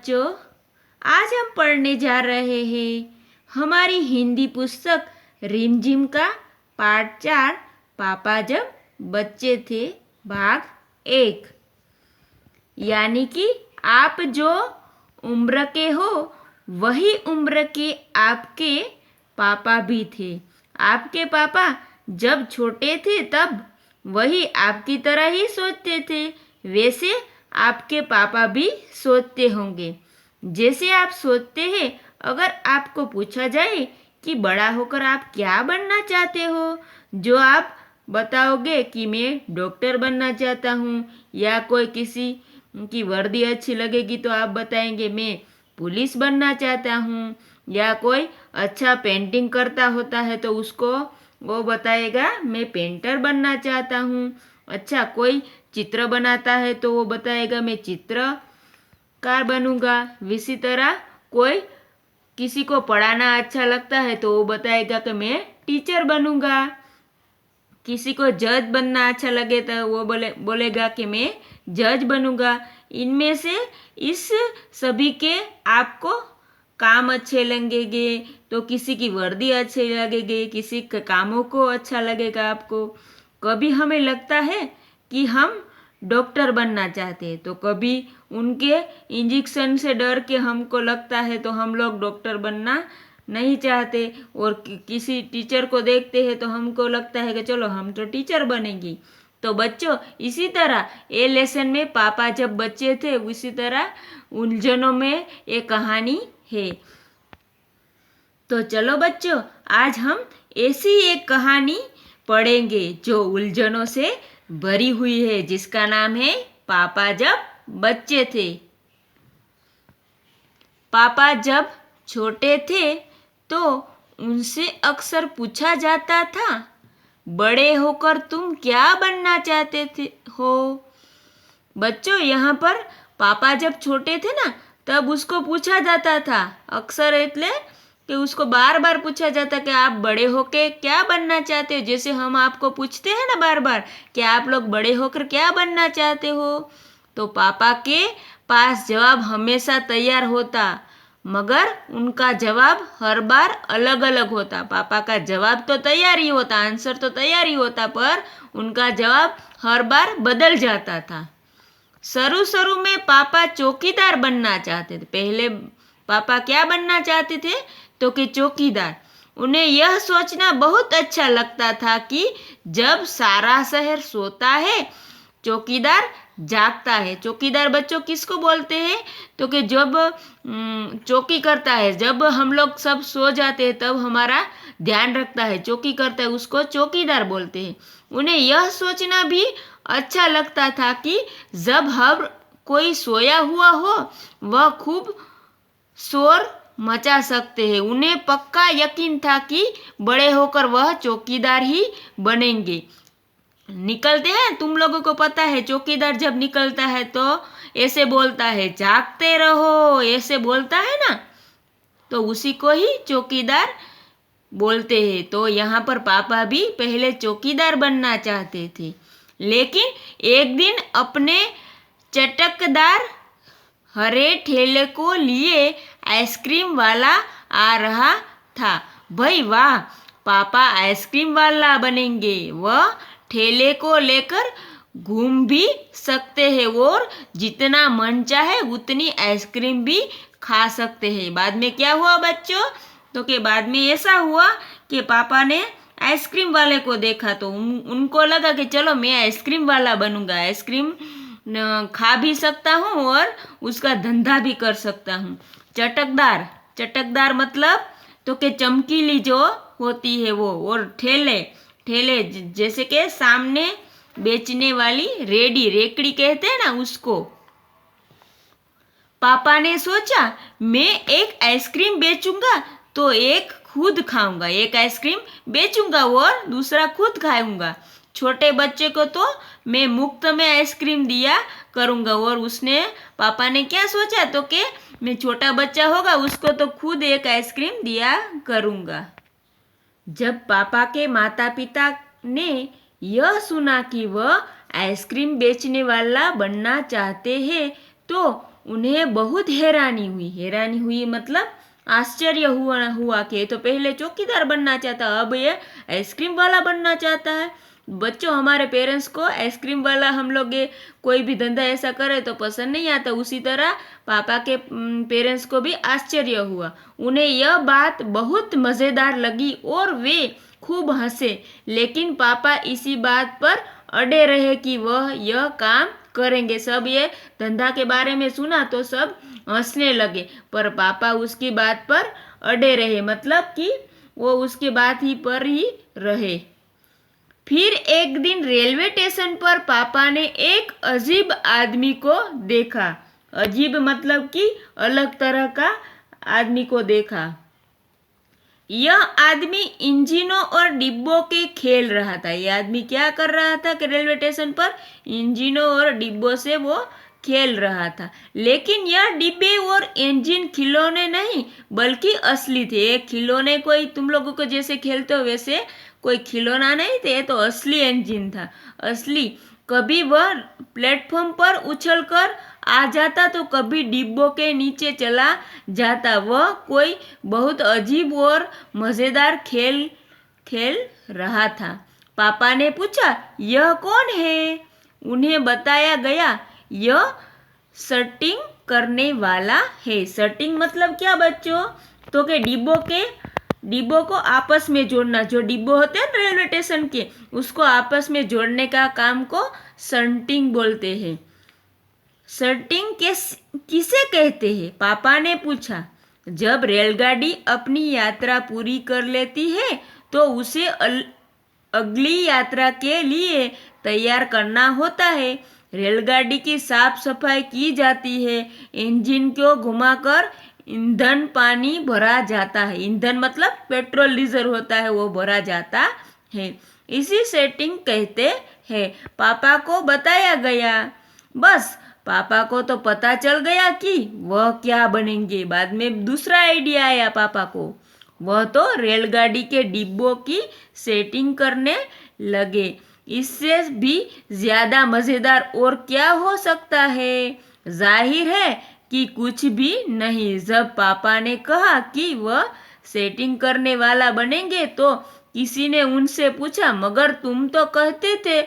बच्चों, आज हम पढ़ने जा रहे हैं हमारी हिंदी पुस्तक रिमझिम का पाठ 4 पापा जब बच्चे थे भाग 1। यानी कि आप जो उम्र के हो वही उम्र के आपके पापा भी थे। आपके पापा जब छोटे थे तब वही आपकी तरह ही सोचते थे, वैसे आपके पापा भी सोचते होंगे जैसे आप सोचते हैं। अगर आपको पूछा जाए कि बड़ा होकर आप क्या बनना चाहते हो, जो आप बताओगे कि मैं डॉक्टर बनना चाहता हूँ, या कोई किसी की वर्दी अच्छी लगेगी तो आप बताएंगे मैं पुलिस बनना चाहता हूँ, या कोई अच्छा पेंटिंग करता होता है तो उसको वो बताएगा मैं पेंटर बनना चाहता हूँ। अच्छा, कोई चित्र बनाता है तो वो बताएगा मैं चित्रकार बनूंगा। इसी तरह कोई किसी को पढ़ाना अच्छा लगता है तो वो बताएगा कि मैं टीचर बनूंगा। किसी को जज बनना अच्छा लगे तो वो बोलेगा कि मैं जज बनूंगा। इनमें से इस सभी के आपको काम अच्छे लगेंगे तो किसी की वर्दी अच्छी लगेगी, किसी के कामों को अच्छा लगेगा आपको। कभी हमें लगता है कि हम डॉक्टर बनना चाहते हैं तो कभी उनके इंजेक्शन से डर के हमको लगता है तो हम लोग डॉक्टर बनना नहीं चाहते, और किसी टीचर को देखते हैं तो हमको लगता है कि चलो हम तो टीचर बनेंगी। तो बच्चों, इसी तरह ये लेसन में पापा जब बच्चे थे उसी तरह उलझनों में एक कहानी है। तो चलो बच्चों, आज हम ऐसी एक कहानी पढ़ेंगे जो उलझनों से भरी हुई है, जिसका नाम है पापा जब बच्चे थे। पापा जब छोटे थे तो उनसे अक्सर पूछा जाता था, बड़े होकर तुम क्या बनना चाहते थे हो। बच्चों, यहाँ पर पापा जब छोटे थे ना तब उसको पूछा जाता था अक्सर, એટલે कि उसको बार बार पूछा जाता कि आप बड़े होके क्या बनना चाहते हो। जैसे हम आपको पूछते हैं ना बार बार कि आप लोग बड़े होकर क्या बनना चाहते हो, तो पापा के पास जवाब हमेशा तैयार होता, मगर उनका जवाब हर बार अलग अलग होता। पापा का जवाब तो तैयार ही होता, आंसर तो तैयार ही होता, पर उनका जवाब हर बार बदल जाता था। शुरू में पापा चौकीदार बनना चाहते थे। पहले पापा क्या बनना चाहते थे तो कि चौकीदार। उन्हें यह सोचना बहुत अच्छा लगता था कि जब सारा शहर सोता है चौकीदार जागता है। चौकीदार बच्चों किसको बोलते हैं तो कि जब चौकी करता है, जब हम लोग सब सो जाते हैं तब हमारा ध्यान रखता है, चौकी करता है, उसको चौकीदार बोलते हैं। उन्हें यह सोचना भी अच्छा लगता था कि जब हर कोई सोया हुआ हो वह खूब शोर मचा सकते हैं। उन्हें पक्का यकीन था कि बड़े होकर वह चौकीदार ही बनेंगे। निकलते हैं, तुम लोगों को पता है चौकीदार जब निकलता है तो ऐसे बोलता है जागते रहो, ऐसे बोलता है ना, तो उसी को ही चौकीदार बोलते हैं। तो यहाँ पर पापा भी पहले चौकीदार बनना चाहते थे, लेकिन एक दिन अपने चटकदार हरे ठेले को लिए आइसक्रीम वाला आ रहा था। भाई वाह, पापा आइसक्रीम वाला बनेंगे, वह ठेले को लेकर घूम भी सकते हैं और जितना मन चाहे उतनी आइसक्रीम भी खा सकते हैं। बाद में क्या हुआ बच्चों, तो कि बाद में ऐसा हुआ कि पापा ने आइसक्रीम वाले को देखा तो उनको लगा कि चलो मैं आइसक्रीम वाला बनूंगा, आइसक्रीम खा भी सकता हूँ और उसका धंधा भी कर सकता हूँ। चटकदार, चटकदार मतलब तो कि चमकीली जो होती है वो, और ठेले, ठेले जैसे कि सामने बेचने वाली रेडी, रेकड़ी कहते हैं ना उसको। पापा ने सोचा मैं एक आइसक्रीम बेचूंगा तो एक खुद खाऊंगा, एक आइसक्रीम बेचूंगा और दूसरा खुद खाऊंगा। छोटे बच्चे को तो मैं मुफ्त में आइसक्रीम दिया करूंगा। और उसने, पापा ने क्या सोचा तो कि मैं छोटा बच्चा होगा उसको तो खुद एक आइसक्रीम दिया करूंगा। जब पापा के माता पिता ने यह सुना कि वह आइसक्रीम बेचने वाला बनना चाहते हैं तो उन्हें बहुत हैरानी हुई मतलब आश्चर्य हुआ कि तो पहले चौकीदार बनना चाहता, अब ये आइसक्रीम वाला बनना चाहता है। बच्चों, हमारे पेरेंट्स को आइसक्रीम वाला हम लोग ये कोई भी धंधा ऐसा करे तो पसंद नहीं आता, उसी तरह पापा के पेरेंट्स को भी आश्चर्य हुआ। उन्हें यह बात बहुत मज़ेदार लगी और वे खूब हंसे, लेकिन पापा इसी बात पर अड़े रहे कि वह यह काम करेंगे। सब ये धंधा के बारे में सुना तो सब हंसने लगे, पर पापा उसकी बात पर अड़े रहे, मतलब कि वो उसकी बात ही पर ही रहे। फिर एक दिन रेलवे स्टेशन पर पापा ने एक अजीब आदमी को देखा। अजीब मतलब कि अलग तरह का आदमी को देखा। यह आदमी इंजनों और डिब्बों के खेल रहा था। यह आदमी क्या कर रहा था कि रेलवे स्टेशन पर इंजनों और डिब्बों से वो खेल रहा था, लेकिन यह डिब्बे और इंजन खिलौने नहीं बल्कि असली थे। ये खिलौने कोई तुम लोगों को जैसे खेलते हो वैसे कोई खिलौना नहीं थे, तो असली इंजन था, असली। कभी वह प्लेटफॉर्म पर उछलकर आ जाता तो कभी डिब्बों के नीचे चला जाता। वह कोई बहुत अजीब और मज़ेदार खेल खेल रहा था। पापा ने पूछा, यह कौन है? उन्हें बताया गया, यह सटिंग करने वाला है। सटिंग मतलब क्या बच्चों? तो के डिब्बों को आपस में जोड़ना, जो डिब्बे होते हैं रेलवे स्टेशन के, उसको आपस में जोड़ने का काम को सटिंग बोलते हैं। सटिंग किसे कहते हैं? पापा ने पूछा। जब रेलगाड़ी अपनी यात्रा पूरी कर लेती है तो उसे अगली यात्रा के लिए तैयार करना होता है। रेलगाड़ी की साफ सफाई की जाती है, इंजन को घुमाकर ईंधन पानी भरा जाता है। ईंधन मतलब पेट्रोल डीजल होता है, वो भरा जाता है। इसी सेटिंग कहते हैं। पापा को बताया गया। बस पापा को तो पता चल गया कि वह क्या बनेंगे। बाद में दूसरा आइडिया आया पापा को। वह तो रेलगाड़ी के डिब्बों की सेटिंग करने लगे। इससे भी ज़्यादा मज़ेदार और क्या हो सकता है? जाहिर है कि कुछ भी नहीं। जब पापा ने कहा कि वह सेटिंग करने वाला बनेंगे तो किसी ने उनसे पूछा, मगर तुम तो कहते थे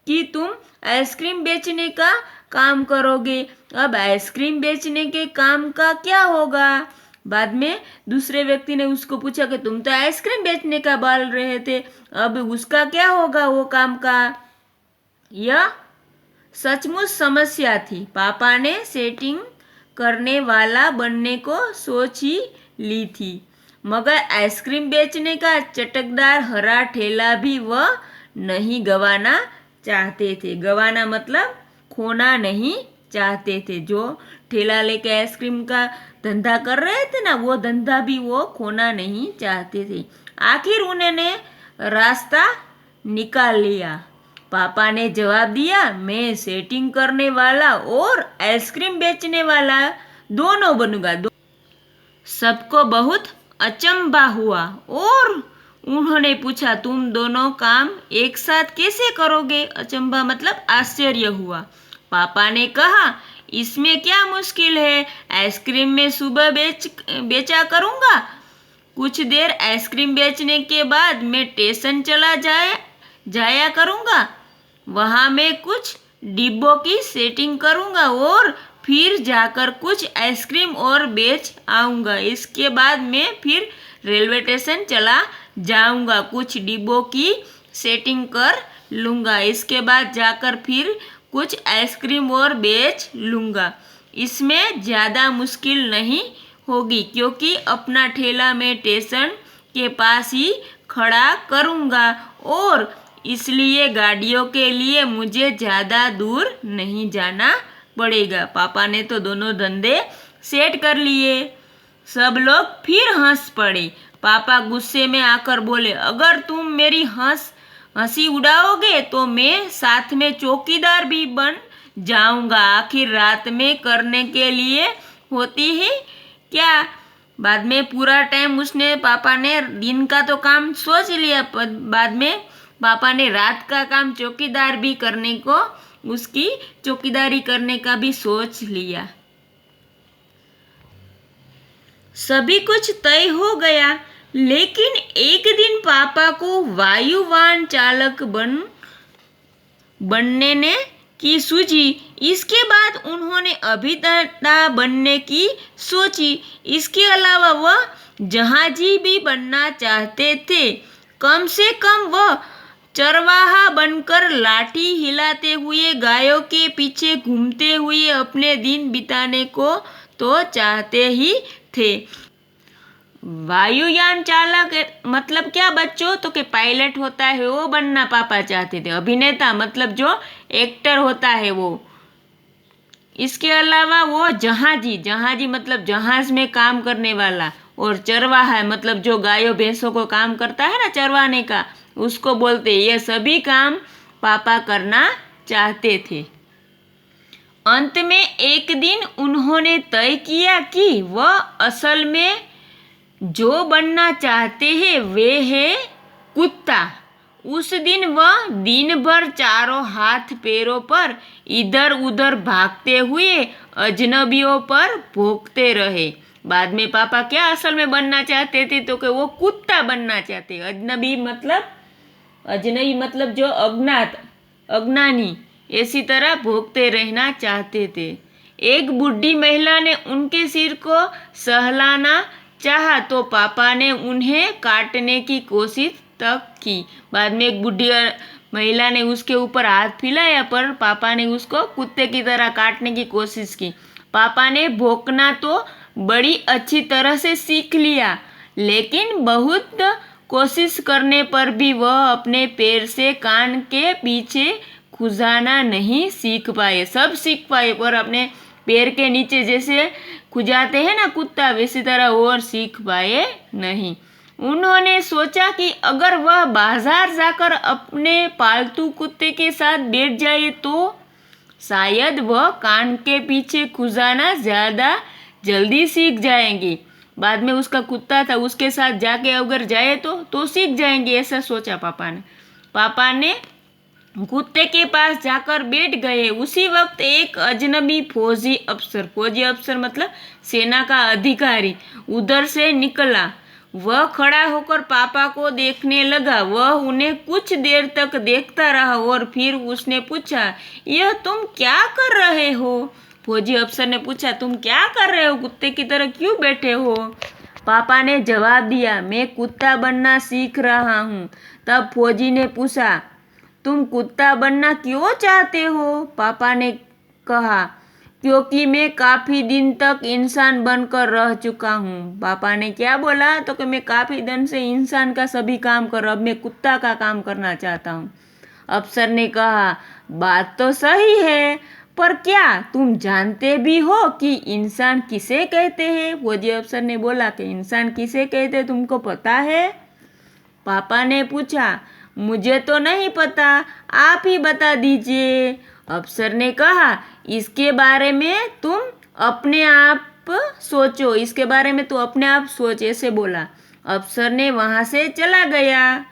कि तुम आइसक्रीम बेचने का काम करोगे, अब आइसक्रीम बेचने के काम का क्या होगा? बाद में दूसरे व्यक्ति ने उसको पूछा कि तुम तो आइसक्रीम बेचने का बोल रहे थे, अब उसका क्या होगा वो काम का? यह सचमुच समस्या थी। पापा ने सेटिंग करने वाला बनने को सोच ही ली थी, मगर आइसक्रीम बेचने का चटकदार हरा ठेला भी वह नहीं गंवाना चाहते थे। गंवाना मतलब खोना नहीं चाहते थे। जो ठेला लेके आइसक्रीम का धंधा कर रहे थे ना, वो धंधा भी वो खोना नहीं चाहते थे। आखिर उन्होंने रास्ता निकाल लिया। पापा ने जवाब दिया, मैं सेटिंग करने वाला और आइसक्रीम बेचने वाला दोनों बनूंगा। सबको बहुत अचंभा हुआ और उन्होंने पूछा, तुम दोनों काम एक साथ कैसे करोगे? अचंभा मतलब आश्चर्य हुआ। पापा ने कहा, इसमें क्या मुश्किल है? आइसक्रीम में सुबह बेचा करूँगा। कुछ देर आइसक्रीम बेचने के बाद मैं स्टेशन चला जाया करूँगा। वहाँ मैं कुछ डिब्बों की सेटिंग करूँगा और फिर जाकर कुछ आइसक्रीम और बेच आऊँगा। इसके बाद मैं फिर रेलवे स्टेशन चला जाऊँगा, कुछ डिब्बों की सेटिंग कर लूँगा। इसके बाद जाकर फिर कुछ आइसक्रीम और बेच लूँगा। इसमें ज़्यादा मुश्किल नहीं होगी, क्योंकि अपना ठेला मैं स्टेशन के पास ही खड़ा करूँगा और इसलिए गाड़ियों के लिए मुझे ज़्यादा दूर नहीं जाना पड़ेगा। पापा ने तो दोनों धंधे सेट कर लिए। सब लोग फिर हंस पड़े। पापा गुस्से में आकर बोले, अगर तुम मेरी हंसी उड़ाओगे तो मैं साथ में चौकीदार भी बन जाऊंगा। आखिर रात में करने के लिए होती है क्या? बाद में पूरा टाइम पापा ने दिन का तो काम सोच लिया, बाद में पापा ने रात का काम चौकीदार भी करने को, उसकी चौकीदारी करने का भी सोच लिया। सभी कुछ तय हो गया, लेकिन एक दिन पापा को वायुयान चालक बनने ने की सूझी। इसके बाद उन्होंने अभिनेता बनने की सोची। इसके अलावा वह जहाजी भी बनना चाहते थे। कम से कम वह चरवाहा बनकर लाठी हिलाते हुए गायों के पीछे घूमते हुए अपने दिन बिताने को तो चाहते ही थे। वायुयान चालक मतलब क्या बच्चों? तो कि पायलट होता है वो बनना पापा चाहते थे। अभिनेता मतलब जो एक्टर होता है वो। इसके अलावा वो जहाजी मतलब जहाज में काम करने वाला, और चरवाहा मतलब जो गायों भैंसों को काम करता है ना चरवाने का, उसको बोलते। ये सभी काम पापा करना चाहते थे। अंत में एक दिन उन्होंने तय किया कि वह असल में जो बनना चाहते हैं वे है कुत्ता। उस दिन वह दिन भर चारों हाथ पैरों पर इधर उधर भागते हुए अजनबियों पर भौंकते रहे। बाद में पापा क्या असल में बनना चाहते थे? तो कि वो कुत्ता बनना चाहते। अजनबी मतलब जो अज्ञानी, इसी तरह भौंकते रहना चाहते थे। एक बूढ़ी महिला ने उनके सिर को सहलाना चाहा तो पापा ने उन्हें काटने की कोशिश तक की। बाद में एक बूढ़ी महिला ने उसके ऊपर हाथ फैलाया, पर पापा ने उसको कुत्ते की तरह काटने की कोशिश की। पापा ने भौंकना तो बड़ी अच्छी तरह से सीख लिया, लेकिन बहुत कोशिश करने पर भी वह अपने पैर से कान के पीछे खुजाना नहीं सीख पाए। सब सीख पाए पर अपने पैर के नीचे जैसे खुजाते हैं ना कुत्ता, वैसी तरह और सीख पाए नहीं। उन्होंने सोचा कि अगर वह बाजार जाकर अपने पालतू कुत्ते के साथ बैठ जाए तो शायद वह कान के पीछे खुजाना ज़्यादा जल्दी सीख जाएंगे। बाद में उसका कुत्ता था, उसके साथ जाके अगर जाए तो सीख जाएंगे, ऐसा सोचा पापा ने कुत्ते के पास जाकर बैठ गए। उसी वक्त एक अजनबी फौजी अफसर मतलब सेना का अधिकारी उधर से निकला। वह खड़ा होकर पापा को देखने लगा। वह उन्हें कुछ देर तक देखता रहा और फिर उसने पूछा, यह तुम क्या कर रहे हो? फौजी अफसर ने पूछा, तुम क्या कर रहे हो? कुत्ते की तरह क्यों बैठे हो? पापा ने जवाब दिया, मैं कुत्ता बनना सीख रहा हूँ। तब फौजी ने पूछा, तुम कुत्ता बनना क्यों चाहते हो? पापा ने कहा, क्योंकि मैं काफ़ी दिन तक इंसान बनकर रह चुका हूँ। पापा ने क्या बोला? तो कि मैं काफ़ी दिन से इंसान का सभी काम कर रहा हूँ, अब मैं कुत्ता का काम करना चाहता हूँ। अफसर ने कहा, बात तो सही है, पर क्या तुम जानते भी हो कि इंसान किसे कहते हैं? फौजी अफसर ने बोला कि इंसान किसे कहते हैं, तुमको पता है? पापा ने पूछा, मुझे तो नहीं पता, आप ही बता दीजिए। अफसर ने कहा, इसके बारे में तुम अपने आप सोचो, इसके बारे में तू अपने आप सोच, ऐसे बोला। अफसर ने वहाँ से चला गया।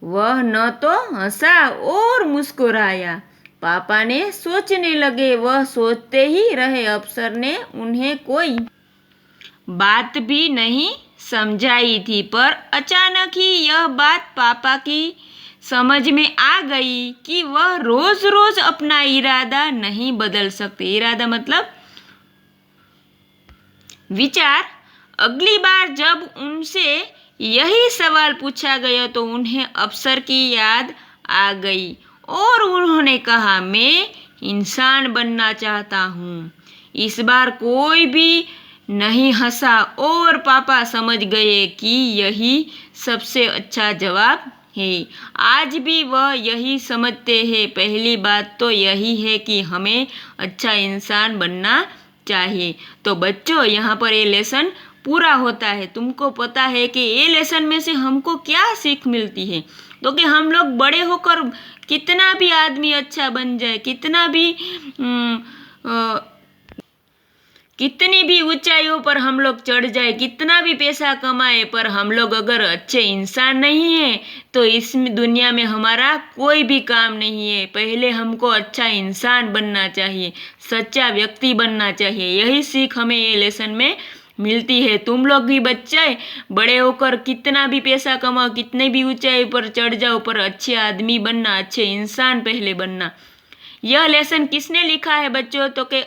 वह न तो हंसा और मुस्कुराया। पापा ने सोचने लगे। वह सोचते ही रहे। अफसर ने उन्हें कोई बात भी नहीं समझाई थी, पर अचानक ही यह बात पापा की समझ में आ गई कि वह रोज रोज अपना इरादा नहीं बदल सकते। इरादा मतलब विचार। अगली बार जब उनसे यही सवाल पूछा गया तो उन्हें अफसर की याद आ गई और उन्होंने कहा, मैं इंसान बनना चाहता हूँ। इस बार कोई भी नहीं हंसा और पापा समझ गए कि यही सबसे अच्छा जवाब है। आज भी वह यही समझते हैं। पहली बात तो यही है कि हमें अच्छा इंसान बनना चाहिए। तो बच्चों, यहाँ पर ये लेसन पूरा होता है। तुमको पता है कि ये लेसन में से हमको क्या सीख मिलती है? तो कि हम लोग बड़े होकर कितना भी आदमी अच्छा बन जाए, कितनी भी ऊंचाइयों पर हम लोग चढ़ जाए, कितना भी पैसा कमाए, पर हम लोग अगर अच्छे इंसान नहीं हैं तो इस दुनिया में हमारा कोई भी काम नहीं है। पहले हमको अच्छा इंसान बनना चाहिए, सच्चा व्यक्ति बनना चाहिए। यही सीख हमें ये लेसन में मिलती है। तुम लोग भी बच्चे बड़े होकर कितना भी पैसा कमाओ, कितने भी ऊंचाई पर चढ़ जाओ, पर अच्छे आदमी बनना, अच्छे इंसान पहले बनना। यह लेसन किसने लिखा है बच्चों? तो के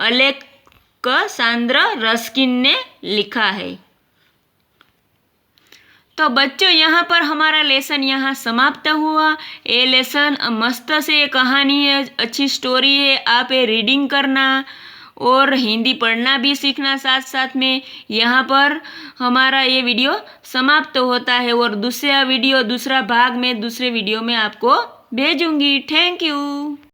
अलेक्सांद्र रस्किन ने लिखा है। तो बच्चों यहाँ पर हमारा लेसन यहाँ समाप्त हुआ। ये लेसन मस्त से कहानी है, अच्छी स्टोरी है। आप ये रीडिंग करना और हिंदी पढ़ना भी सीखना साथ साथ में। यहाँ पर हमारा ये वीडियो समाप्त होता है और दूसरा भाग में दूसरे वीडियो में आपको भेजूंगी। Thank you.